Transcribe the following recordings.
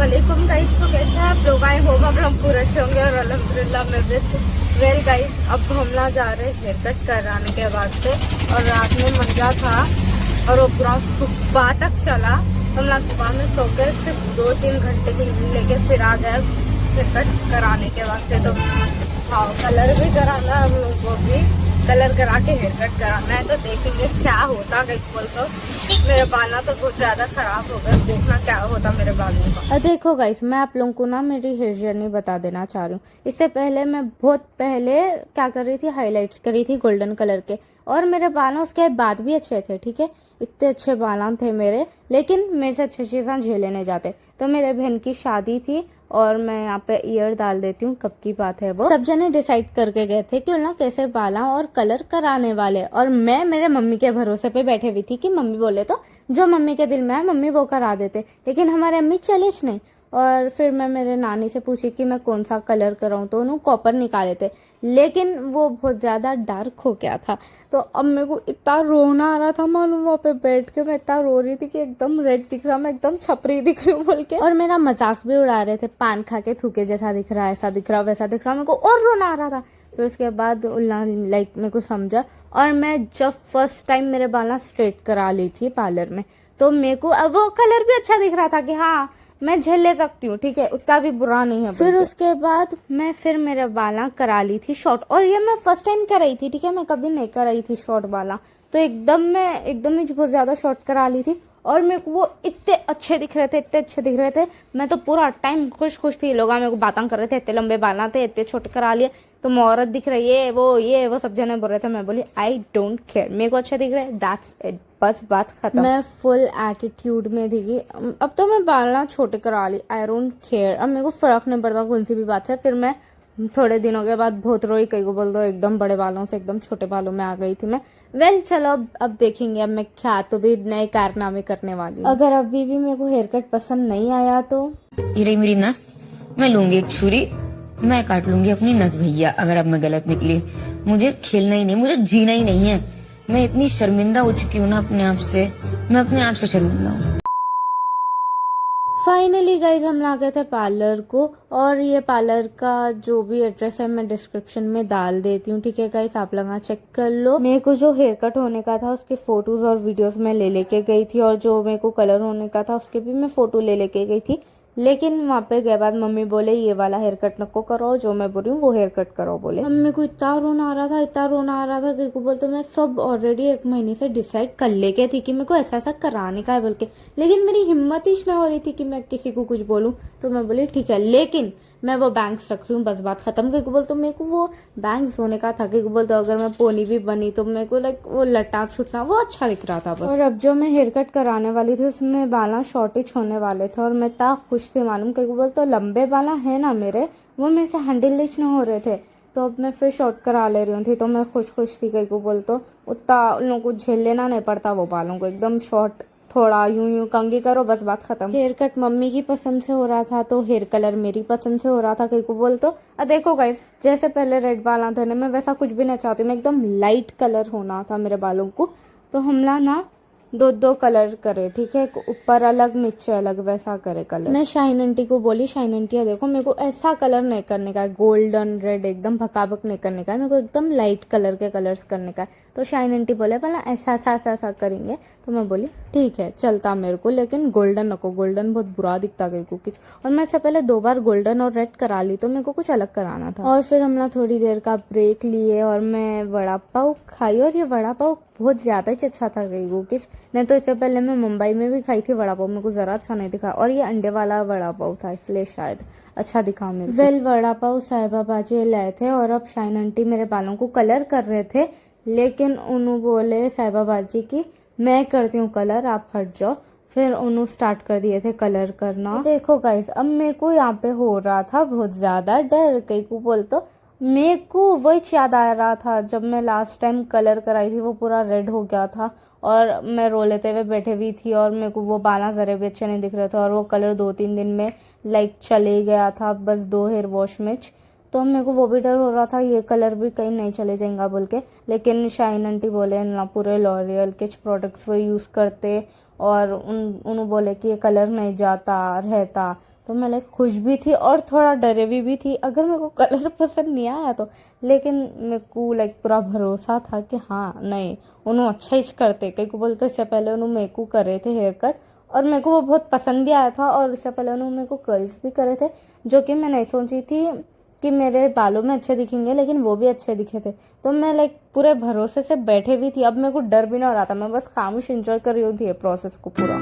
वालेकुम गाइस। तो कैसे हैं आप लोग? आए होप अब हम पूरे अच्छे होंगे और अल्हम्दुलिल्लाह मैं भी अच्छी। वेल गाइस, अब हम ना जा रहे हेयर कट कराने के बाद से, और रात में मंजा था और वो पूरा सुबह तक चला। हम ना सुबह में सो गए, सिर्फ 2-3 घंटे की नींद लेके फिर आ गए हेयर कट कराने के बाद से। तो हाँ, कलर भी कराना है हम लोग को भी, कलर करा के हेयर कट कराना है। तो देखेंगे क्या होता है। बोल तो मेरे बाल ना तो बहुत ज्यादा खराब हो गए, देखना क्या होता मेरे बालों का। देखो गाइस, मैं आप लोगों को ना मेरी हेयर जर्नी बता देना चाह रही हूँ। इससे पहले मैं बहुत पहले क्या कर रही थी, हाईलाइट्स करी थी गोल्डन कलर के, और मेरे बाल उसके बाद भी अच्छे थे। ठीक है, इतने अच्छे बाल थे मेरे, लेकिन मेरे से अच्छी चीज़ें झेले नहीं जाते। तो मेरे बहन की शादी थी और मैं यहाँ पे ईयर डाल देती हूँ, कब की बात है वो। सब जने डिसाइड करके गए थे कि ना कैसे बाला और कलर कराने वाले, और मैं मेरे मम्मी के भरोसे पे बैठे हुई थी कि मम्मी बोले तो जो मम्मी के दिल में है मम्मी वो करा देते। लेकिन हमारे अम्मी चलिच नहीं। और फिर मैं मेरे नानी से पूछी कि मैं कौन सा कलर कराऊं, तो उन्होंने कॉपर निकाले थे, लेकिन वो बहुत ज्यादा डार्क हो गया था। तो अब मेरे को इतना रोना आ रहा था, मालूम वहाँ पे बैठ के मैं इतना रो रही थी कि एकदम रेड दिख रहा, मैं एकदम छपरी दिख रही हूँ बोल के। और मेरा मजाक भी उड़ा रहे थे, पान खा के थूके जैसा दिख रहा, ऐसा दिख रहा, वैसा दिख रहा। मेरे को और रोना आ रहा था। फिर उसके बाद लाइक मेरे को समझा, और मैं जब फर्स्ट टाइम मेरे बाल स्ट्रेट करा ली थी पार्लर में, तो मेरे को अब वो कलर भी अच्छा दिख रहा था कि हाँ मैं झेल ले सकती हूँ, ठीक है, उतना भी बुरा नहीं है। फिर उसके बाद मैं फिर मेरे बाला करा ली थी शॉर्ट, और ये मैं फर्स्ट टाइम कराई थी। ठीक है, मैं कभी नहीं कराई थी शॉर्ट बाला, तो एकदम ही बहुत ज्यादा शॉर्ट करा ली थी। और मेरे को वो इतने अच्छे दिख रहे थे, इतने अच्छे दिख रहे थे। मैं तो पूरा टाइम खुश खुश थी। लोग मेरे को बातें कर रहे थे, इतने लंबे बाल थे, इतने छोटे करा लिए, तुम औरत दिख रही है, ये वो सब जने बोल रहे थे। मैं बोली आई डोंट केयर, मेरे को अच्छा दिख रहा है, दैट्स इट, बस बात खत्म। मैं फुल एटीट्यूड में थी कि अब तो मैं बाल ना छोटे करा ली, आई डोंट केयर, अब मेरे को फर्क नहीं पड़ता कौन सी भी बात है। फिर मैं थोड़े दिनों के बाद बहुत रोई, कई को बोल दो एकदम बड़े बालों से एकदम छोटे बालों में आ गई थी मैं। वेल चलो, अब देखेंगे अब मैं क्या तो भी नए कारनामे करने वाली हूँ। अगर अभी भी मेरे को हेयर कट पसंद नहीं आया तो ये रही मेरी नस, मैं लूंगी एक छुरी, मैं काट लूंगी अपनी नस भैया। अगर अब मैं गलत निकली, मुझे खेलना ही नहीं, मुझे जीना ही नहीं है। मैं इतनी शर्मिंदा हो चुकी हूँ ना अपने आप से, मैं अपने आप से शर्मिंदा हूँ। फाइनली गाइज हम ला गए थे पार्लर को, और ये पार्लर का जो भी एड्रेस है मैं डिस्क्रिप्शन में डाल देती हूँ। ठीक है गाइज, आप लोग चेक कर लो। मेरे को जो हेयर कट होने का था उसके फोटोज और वीडियोस मैं ले लेके गई थी, और जो मेरे को कलर होने का था उसके भी मैं फोटो ले लेके गई थी। लेकिन वहाँ पे गए बाद मम्मी बोले ये वाला हेयर कट नको करो, जो मैं बोल रही हूँ वो हेयर कट करो बोले। मम्मी को इतना रोना आ रहा था, इतना रोना आ रहा था कि को बोलते मैं सब ऑलरेडी 1 महीने से डिसाइड कर लेके थी कि मेरे को ऐसा ऐसा कराने का है बोल के, लेकिन मेरी हिम्मत ही नहीं हो रही थी कि मैं किसी को कुछ बोलूँ। तो मैं बोली ठीक है, लेकिन मैं वो बैंक्स रख रही हूँ, बस बात खत्म। कहीं को बोल तो मेरे को वो बैंक्स होने का था, कहीं को बोल तो अगर मैं पोनी भी बनी तो मेरे को लाइक वो लटाक छूटना वो अच्छा दिख रहा था बस। और अब जो मैं हेयर कट कराने वाली थी उसमें बाला शॉर्टेज होने वाले थे, और मैं इतना खुश थी मालूम। कहीं को बोल तो लंबे बाला है ना मेरे, वो मेरे से हैंडल नहीं हो रहे थे, तो अब मैं फिर शॉर्ट करा ले रही थी। तो मैं खुश खुश थी, कहीं को बोल तो उतना उन लोगों को झेल लेना नहीं पड़ता वो बालों को, एकदम शॉर्ट थोड़ा यूं कंघी करो बस बात खत्म। हेयर कट मम्मी की पसंद से हो रहा था, तो हेयर कलर मेरी पसंद से हो रहा था। कहीं को बोल तो देखो गाइस, जैसे पहले रेड बाल आते ना, मैं वैसा कुछ भी नहीं चाहती हूँ, मैं एकदम लाइट कलर होना था मेरे बालों को। तो हमला ना 2-2 कलर करे, ठीक है, ऊपर अलग नीचे अलग, वैसा करे कलर। मैं शाइन आंटी को बोली, शाइन आंटी देखो मेरे को ऐसा कलर नहीं करने का है, गोल्डन रेड एकदम भकाबक नहीं करने का है, मेरे को एकदम लाइट कलर के कलर्स करने का है। तो शाइन आंटी बोले पहले ऐसा ऐसा ऐसा ऐसा करेंगे। तो मैं बोली ठीक है चलता मेरे को, लेकिन गोल्डन नको, गोल्डन बहुत बुरा दिखता गई कुछ। और मैं इससे पहले 2 बार गोल्डन और रेड करा ली, तो मेरे को कुछ अलग कराना था। और फिर हम ना थोड़ी देर का ब्रेक लिए और मैं वड़ा पाव खाई, और ये वड़ा पाव बहुत ज्यादा ही अच्छा था गई वो कुछ नहीं। तो इससे पहले मैं मुंबई में भी खाई थी वड़ा पाव, मेरे को जरा अच्छा नहीं दिखा, और ये अंडे वाला वड़ा पाव था इसलिए शायद अच्छा दिखा मेरे को। वेल वड़ा पाव साहिबा बाजी लाए थे, और अब शाइन आंटी मेरे बालों को कलर कर रहे थे, लेकिन उन्होंने बोले साहिबा बाजी की मैं करती हूँ कलर, आप हट जाओ। फिर उन्होंने स्टार्ट कर दिए थे कलर करना। देखो गाइस, अब मेरे को यहाँ पे हो रहा था बहुत ज्यादा डर, कहीं को बोल तो मेरे को वही याद आ रहा था जब मैं लास्ट टाइम कलर कराई थी, वो पूरा रेड हो गया था और मैं रो लेते हुए बैठे हुई थी, और मेरे को वो बाला जरा भी अच्छे नहीं दिख रहे थे, और वो कलर 2-3 दिन में लाइक चले गया था, बस 2 हेयर वॉश में। तो मेरे को वो भी डर हो रहा था ये कलर भी कहीं नहीं चले जाएगा बोल के। लेकिन शाइन आंटी बोले ना पूरे लॉरियल के प्रोडक्ट्स वो यूज़ करते, और उन्होंने बोले कि ये कलर नहीं जाता रहता, तो मैं लाइक खुश भी थी और थोड़ा डरे भी थी अगर मेरे को कलर पसंद नहीं आया तो। लेकिन मेरे को लाइक पूरा भरोसा था कि हाँ नहीं उन्होंने अच्छा ही करते, कई को बोलते इससे पहले उन्होंने मेरे को करे थे हेयर कट और मेरे को वो बहुत पसंद भी आया था और इससे पहले उन्होंने मेरे को कर्ल्स भी करे थे जो कि मैं नहीं सोची थी कि मेरे बालों में अच्छे दिखेंगे, लेकिन वो भी अच्छे दिखे थे। तो मैं लाइक पूरे भरोसे से बैठे भी थी, अब मेरे को डर भी ना हो रहा था, मैं बस खामोश एंजॉय कर रही थी ये प्रोसेस को पूरा।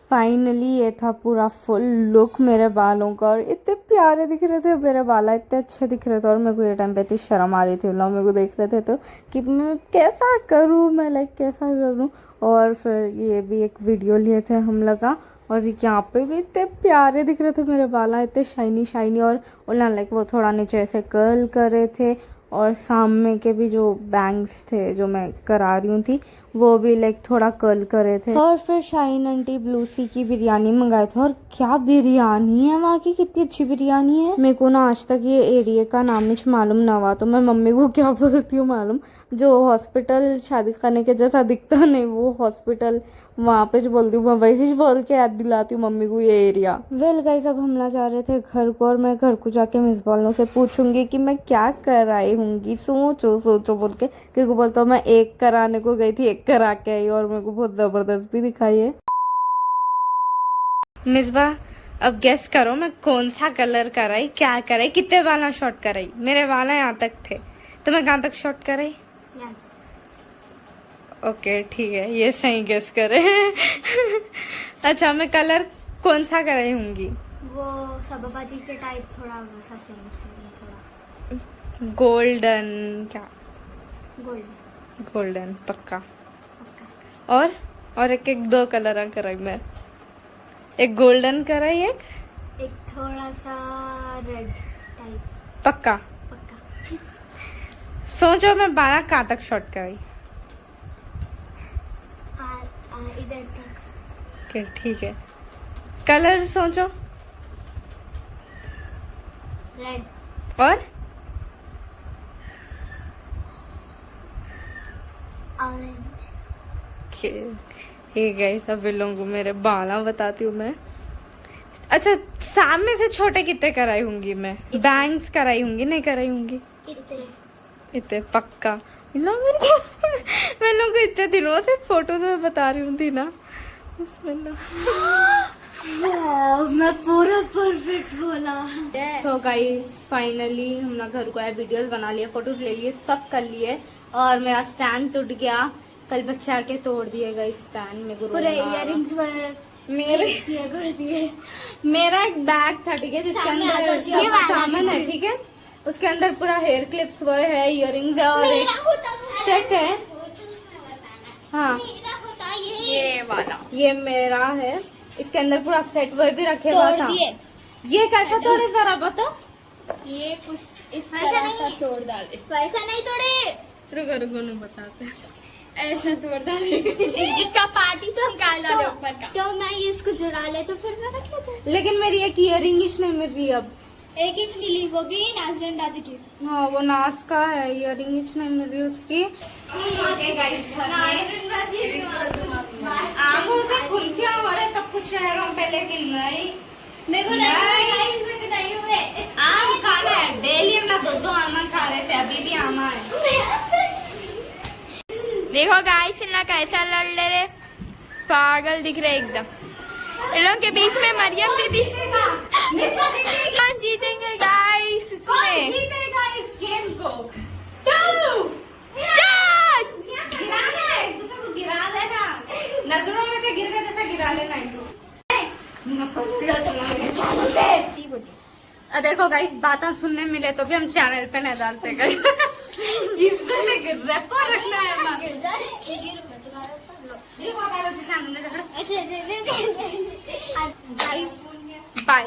फाइनली ये था पूरा फुल लुक मेरे बालों का और इतने प्यारे दिख रहे थे मेरे बाल, इतने अच्छे दिख रहे थे। और मेरे को ये टाइम पे इतनी शर्म आ रही थी, लोग मेरे को देख रहे थे तो कि मैं कैसा करूँ, मैं लाइक कैसा करूँ। और फिर ये भी एक वीडियो लिए थे हम लोग का और यहाँ पे भी इतने प्यारे दिख रहे थे मेरे बाल, इतने शाइनी शाइनी। और उन्होंने लाइक वो थोड़ा नीचे ऐसे कर्ल करे थे और सामने के भी जो बैंग्स थे जो मैं करा रही हूँ थी वो भी लाइक थोड़ा कर्ल करे थे। और फिर शाइन आंटी ब्लूसी की बिरयानी मंगाए थे और क्या बिरयानी है वहाँ की, कितनी अच्छी बिरयानी है। मेरे को ना आज तक ये एरिया का नाम ही मालूम ना हुआ तो मैं मम्मी को क्या बोलती हूँ मालूम, जो हॉस्पिटल शादी खाने के जैसा दिखता नहीं वो हॉस्पिटल, वहाँ पे जो बोलती हूँ मैं वैसे ही बोल के याद दिलाती हूँ मम्मी को ये एरिया। वेल गाइस अब हम ना जा रहे थे घर को और मैं घर को जाके मिस बालों से पूछूंगी कि मैं क्या कराई होंगी, सोचो बोल के, क्योंकि बोलता हूँ मैं एक कराने को गई थी एक करा के आई और मेरे को बहुत जबरदस्त भी दिखाई है। मिसबा अब गेस करो मैं कौन सा कलर कराई, क्या कराई, कितने बाल शॉर्ट कराई। मेरे बाल यहाँ तक थे तो मैं कहाँ तक शॉर्ट कराई? ओके ठीक है ये सही गेस करे। अच्छा मैं कलर कौन सा कराई होंगी? वो सबा जी के टाइप थोड़ा वैसा सेम थोड़ा गोल्डन, क्या गोल्डन गोल्डन पक्का। पक्का। और एक दो कलर कराई मैं, एक गोल्डन कराई एक थोड़ा सा रेड टाइप पक्का। पक्का। सोचो मैं 12 कहाँ तक शॉर्ट कराई? इधर तक। ओके ठीक है कलर सोचो। रेड और ऑरेंज। ठीक है सब लोगों को मेरे बाला बताती हूँ मैं। अच्छा सामने से छोटे कितने कराई होंगी मैं? बैंग्स कराई होंगी नहीं कराई होंगी? इतने पक्का। मैं लोगों को इतने दिनों से फोटो तो बता रही हूँ थी ना। मैं पूरा परफेक्ट बोला। तो गाइस फाइनली हम ना घर को आए, वीडियोस बना लिए, फोटोज ले लिए, सब कर लिए और मेरा स्टैंड टूट गया। कल बच्चे आके तोड़ दिए गाइस स्टैंड में। पूरे इयररिंग्स मेरा एक बैग था ठीक है जिसके अंदर सामान है ठीक है, उसके अंदर पूरा हेयर क्लिप्स वो है, इयररिंग्स है और एक सेट है। हाँ ये वाला ये मेरा है, इसके अंदर पूरा सेट वो भी रखे हुआ था। ये कैसा तोड़े जरा बताओ? ये कुछ इस तरह से तोड़ डाले, वैसा नहीं तोड़े। रुको नहीं बताते, ऐसा तोड़ डाले। इसका पार्टी तो निकाल डाले ऊपर का। तो मैं इसको जुड़ा ले तो फिर मैं रख लेता। लेकिन मेरी एक इयररिंग नहीं मिल रही अब। एक इंच मिली वो भी नाज़रन दादी की। हाँ वो नाज का है, इयररिंग नहीं मिल रही उसकी। आंखों से खुशियाँ हो रहे सब कुछ शहरों पे, लेकिन नहीं मेरे को नहीं हुए। आम खाना है डेली, हम ना दो आम खा रहे थे, अभी भी आमा है। देखो गाइस इतना कैसा लड़ ले रहे, पागल दिख रहे एकदम। इन लोगों के बीच में मरियम दीदी जीतेंगे गाइस इसमें। जीतेगा इस गेम को। स्टार्ट। गिराना है एक दूसरे को, गिरा देना, नजरों में से गिर के जैसा गिरा लेना एक दूसरे। देखो गाइस बातें सुनने मिले तो भी हम चैनल पे नहीं डालते गाइस। इससे रैपर रखना है गाइस। बाय।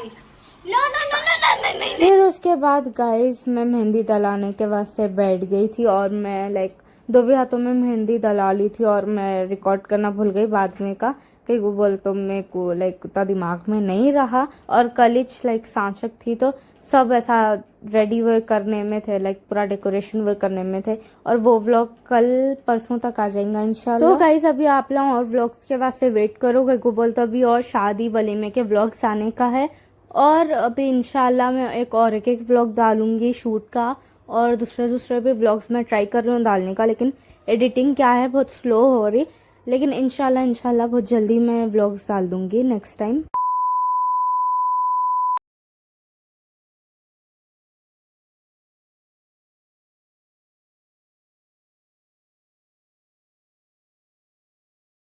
फिर उसके बाद गाइस मैं मेहंदी दलाने के वास्ते बैठ गई थी और मैं लाइक दो भी हाथों में मेहंदी दला ली थी और मैं रिकॉर्ड करना भूल गई बाद में का कई वो बोल तो मेरे को लाइक उतना दिमाग में नहीं रहा और कलिच लाइक सांचक थी तो सब ऐसा रेडी वो करने में थे लाइक पूरा डेकोरेशन वो करने में थे और वो व्लॉग कल परसों तक आ जाएगा इंशाल्लाह। तो गाइस अभी आप लोग और व्लॉग्स के वास्ते वेट करो कई को बोल तो अभी और शादी वलीमे के व्लॉग्स आने का है और अभी इंशाल्लाह मैं एक व्लॉग डालूंगी शूट का और दूसरे भी व्लॉग्स में ट्राई कर रही हूँ डालने का लेकिन एडिटिंग क्या है बहुत स्लो हो रही लेकिन इंशाल्लाह बहुत जल्दी मैं व्लॉग्स डाल दूंगी नेक्स्ट टाइम।